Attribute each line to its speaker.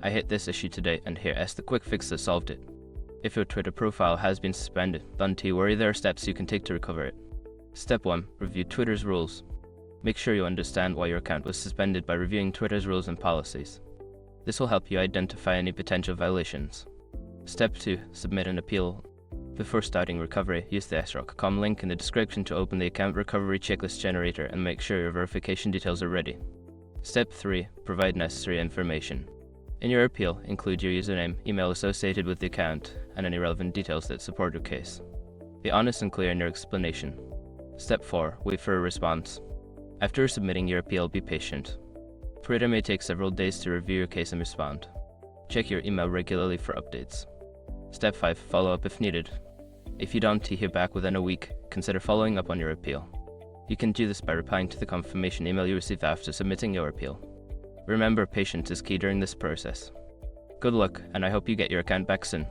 Speaker 1: I hit this issue today and here is the quick fix that solved it. If your Twitter profile has been suspended, don't worry, there are steps you can take to recover it. Step 1. Review Twitter's rules. Make sure you understand why your account was suspended by reviewing Twitter's rules and policies. This will help you identify any potential violations. Step 2. Submit an appeal. Before starting recovery, use the srock.com link in the description to open the account recovery checklist generator and make sure your verification details are ready. Step 3. Provide necessary information. In your appeal, include your username, email associated with the account, and any relevant details that support your case. Be honest and clear in your explanation. Step 4. Wait for a response. After submitting your appeal, be patient. Twitter may take several days to review your case and respond. Check your email regularly for updates. Step 5. Follow up if needed. If you don't hear back within a week, consider following up on your appeal. You can do this by replying to the confirmation email you received after submitting your appeal. Remember, patience is key during this process. Good luck, and I hope you get your account back soon.